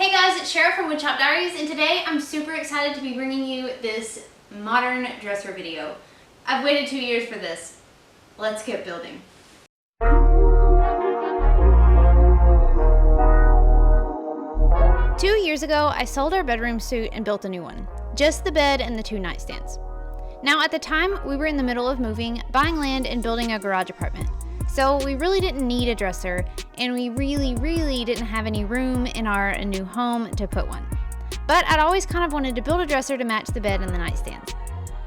Hey guys, it's Cheryl from Woodshop Diaries, and today I'm super excited to be bringing you this modern dresser video. I've waited 2 years for this. Let's get building. Two years ago, I sold our bedroom suite and built a new one. Just the bed and the 2 nightstands. Now at the time, we were in the middle of moving, buying land, and building a garage apartment. So we really didn't need a dresser, and we really didn't have any room in our new home to put one. But I'd always kind of wanted to build a dresser to match the bed and the nightstands.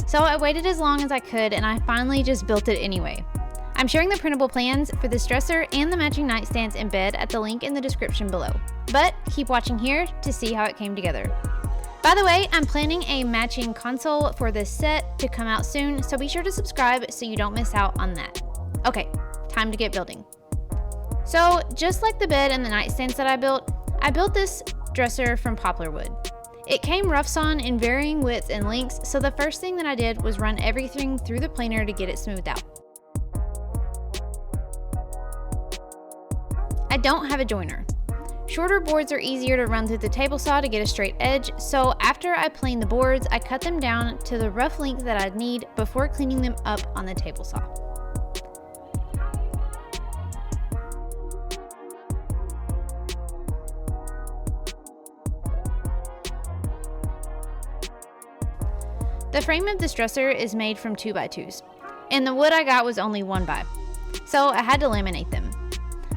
So I waited as long as I could, and I finally just built it anyway. I'm sharing the printable plans for this dresser and the matching nightstands and bed at the link in the description below. But keep watching here to see how it came together. By the way, I'm planning a matching console for this set to come out soon, so be sure to subscribe so you don't miss out on that. Okay, time to get building. So just like the bed and the nightstands that I built this dresser from poplar wood. It came rough sawn in varying widths and lengths, so the first thing that I did was run everything through the planer to get it smoothed out. I don't have a joiner. Shorter boards are easier to run through the table saw to get a straight edge, so after I planed the boards, I cut them down to the rough length that I'd need before cleaning them up on the table saw. The frame of this dresser is made from 2x2s, and the wood I got was only 1x, so I had to laminate them.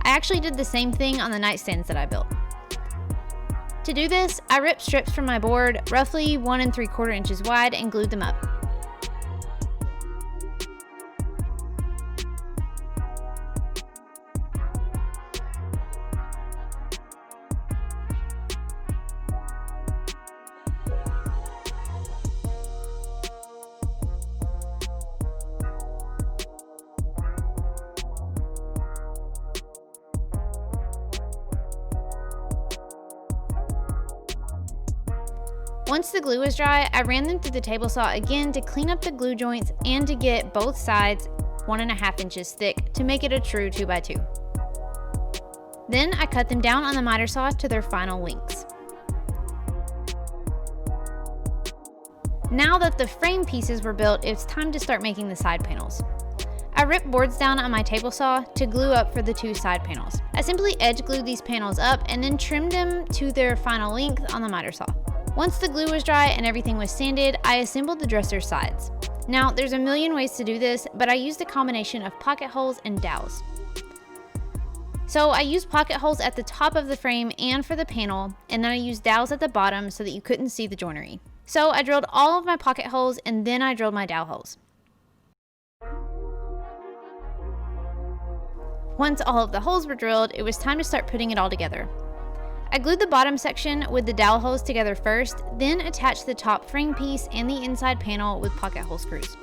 I actually did the same thing on the nightstands that I built. To do this, I ripped strips from my board, roughly 1 3/4 inches wide, and glued them up. Once the glue was dry, I ran them through the table saw again to clean up the glue joints and to get both sides 1.5 inches thick to make it a true 2x2. Then I cut them down on the miter saw to their final lengths. Now that the frame pieces were built, it's time to start making the side panels. I ripped boards down on my table saw to glue up for the 2 side panels. I simply edge glued these panels up and then trimmed them to their final length on the miter saw. Once the glue was dry and everything was sanded, I assembled the dresser's sides. Now, there's a million ways to do this, but I used a combination of pocket holes and dowels. So I used pocket holes at the top of the frame and for the panel, and then I used dowels at the bottom so that you couldn't see the joinery. So I drilled all of my pocket holes and then I drilled my dowel holes. Once all of the holes were drilled, it was time to start putting it all together. I glued the bottom section with the dowel holes together first, then attached the top frame piece and the inside panel with pocket hole screws.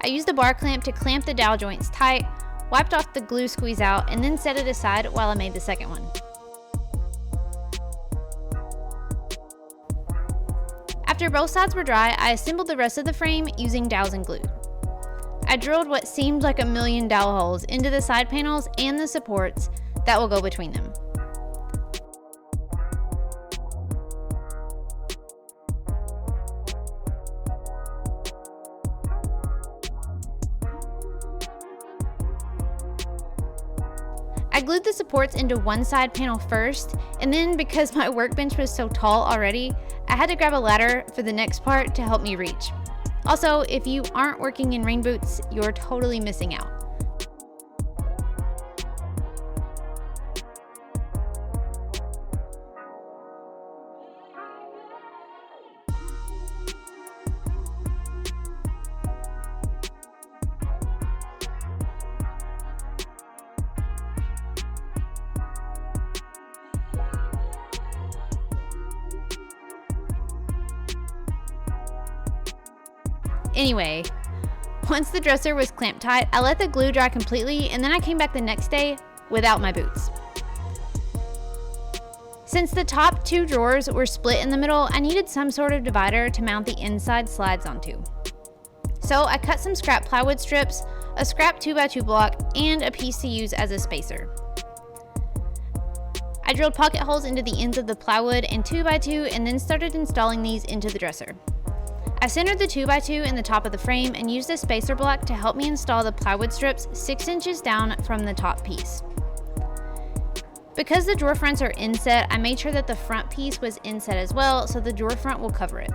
I used a bar clamp to clamp the dowel joints tight, wiped off the glue squeeze out, and then set it aside while I made the second one. After both sides were dry, I assembled the rest of the frame using dowels and glue. I drilled what seemed like a million dowel holes into the side panels and the supports that will go between them. I glued the supports into one side panel first, and then because my workbench was so tall already, I had to grab a ladder for the next part to help me reach. Also, if you aren't working in rain boots, you're totally missing out. Anyway, once the dresser was clamped tight, I let the glue dry completely, and then I came back the next day without my boots. Since the top 2 drawers were split in the middle, I needed some sort of divider to mount the inside slides onto. So I cut some scrap plywood strips, a scrap 2x2 block, and a piece to use as a spacer. I drilled pocket holes into the ends of the plywood and 2x2 and then started installing these into the dresser. I centered the 2x2 in the top of the frame and used a spacer block to help me install the plywood strips 6 inches down from the top piece. Because the drawer fronts are inset, I made sure that the front piece was inset as well, so the drawer front will cover it.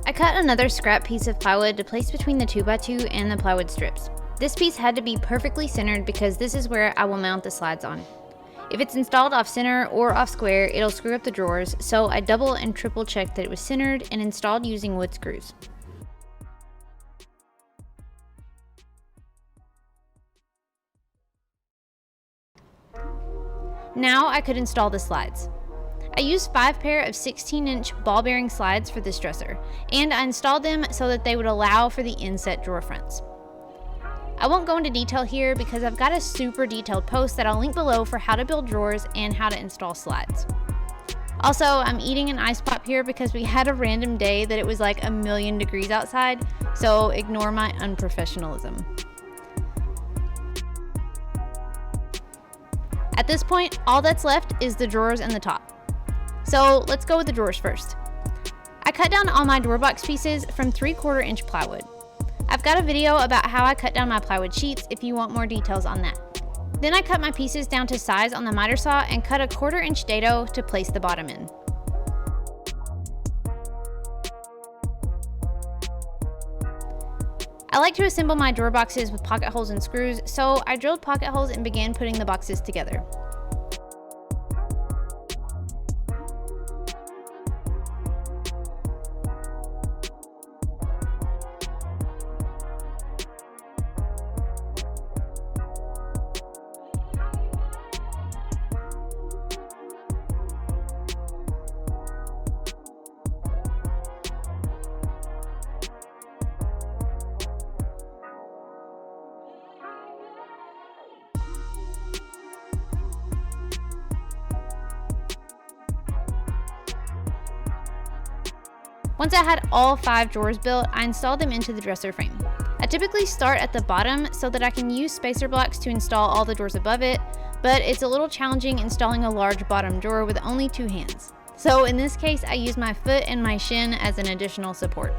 I cut another scrap piece of plywood to place between the 2x2 and the plywood strips. This piece had to be perfectly centered because this is where I will mount the slides on. If it's installed off center or off square, it'll screw up the drawers, so I double and triple checked that it was centered and installed using wood screws. Now I could install the slides. I used 5 pair of 16-inch ball bearing slides for this dresser, and I installed them so that they would allow for the inset drawer fronts. I won't go into detail here because I've got a super detailed post that I'll link below for how to build drawers and how to install slides. Also, I'm eating an ice pop here because we had a random day that it was like 1,000,000 degrees outside, so ignore my unprofessionalism. At this point, all that's left is the drawers and the top. So let's go with the drawers first. I cut down all my door box pieces from 3/4 inch plywood. I've got a video about how I cut down my plywood sheets if you want more details on that. Then I cut my pieces down to size on the miter saw and cut a 1/4 inch dado to place the bottom in. I like to assemble my drawer boxes with pocket holes and screws, so I drilled pocket holes and began putting the boxes together. Once I had all 5 drawers built, I installed them into the dresser frame. I typically start at the bottom so that I can use spacer blocks to install all the drawers above it, but it's a little challenging installing a large bottom drawer with only 2 hands. So in this case, I use my foot and my shin as an additional support.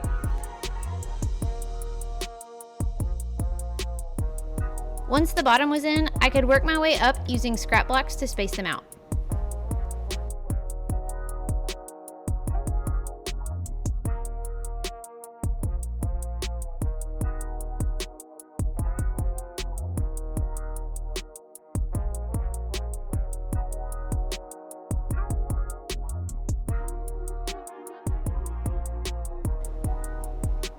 Once the bottom was in, I could work my way up using scrap blocks to space them out.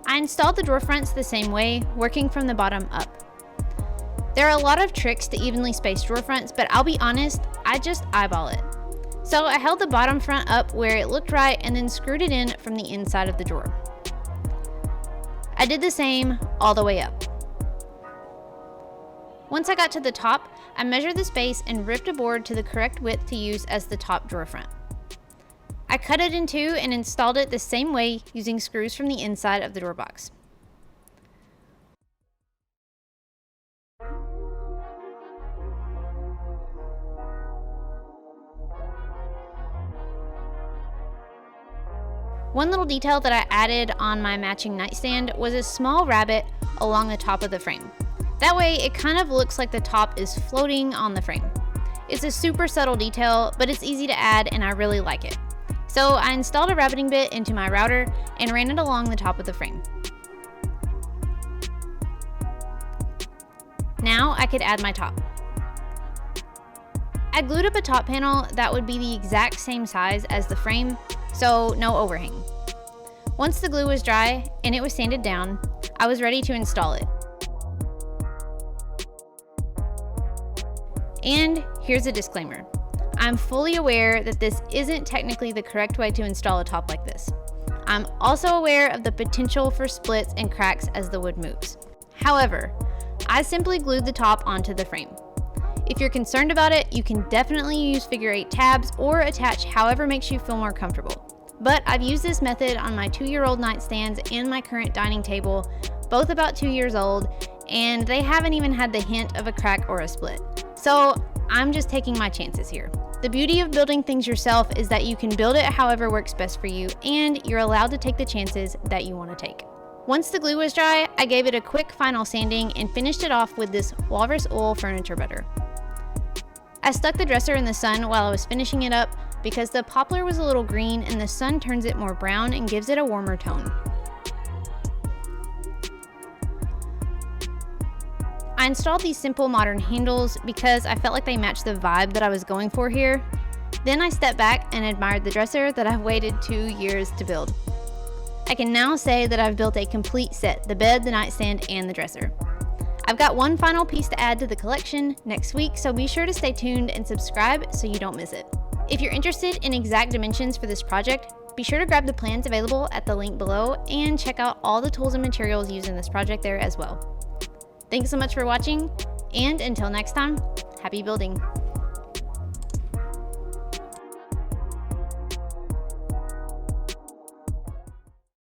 I installed the drawer fronts the same way, working from the bottom up. There are a lot of tricks to evenly spaced drawer fronts, but I'll be honest, I just eyeball it. So I held the bottom front up where it looked right and then screwed it in from the inside of the drawer. I did the same all the way up. Once I got to the top, I measured the space and ripped a board to the correct width to use as the top drawer front. I cut it in 2 and installed it the same way using screws from the inside of the drawer box. One little detail that I added on my matching nightstand was a small rabbit along the top of the frame. That way it kind of looks like the top is floating on the frame. It's a super subtle detail, but it's easy to add and I really like it. So I installed a rabbiting bit into my router and ran it along the top of the frame. Now I could add my top. I glued up a top panel that would be the exact same size as the frame, so no overhang. Once the glue was dry and it was sanded down, I was ready to install it. And here's a disclaimer. I'm fully aware that this isn't technically the correct way to install a top like this. I'm also aware of the potential for splits and cracks as the wood moves. However, I simply glued the top onto the frame. If you're concerned about it, you can definitely use figure 8 tabs or attach however makes you feel more comfortable. But I've used this method on my 2-year-old nightstands and my current dining table, both about 2 years old, and they haven't even had the hint of a crack or a split. So I'm just taking my chances here. The beauty of building things yourself is that you can build it however works best for you, and you're allowed to take the chances that you want to take. Once the glue was dry, I gave it a quick final sanding and finished it off with this walrus oil furniture butter. I stuck the dresser in the sun while I was finishing it up because the poplar was a little green and the sun turns it more brown and gives it a warmer tone. I installed these simple modern handles because I felt like they matched the vibe that I was going for here. Then I stepped back and admired the dresser that I've waited 2 years to build. I can now say that I've built a complete set: the bed, the nightstand, and the dresser. I've got one final piece to add to the collection next week, so be sure to stay tuned and subscribe so you don't miss it. If you're interested in exact dimensions for this project, be sure to grab the plans available at the link below and check out all the tools and materials used in this project there as well. Thanks so much for watching, and until next time, happy building!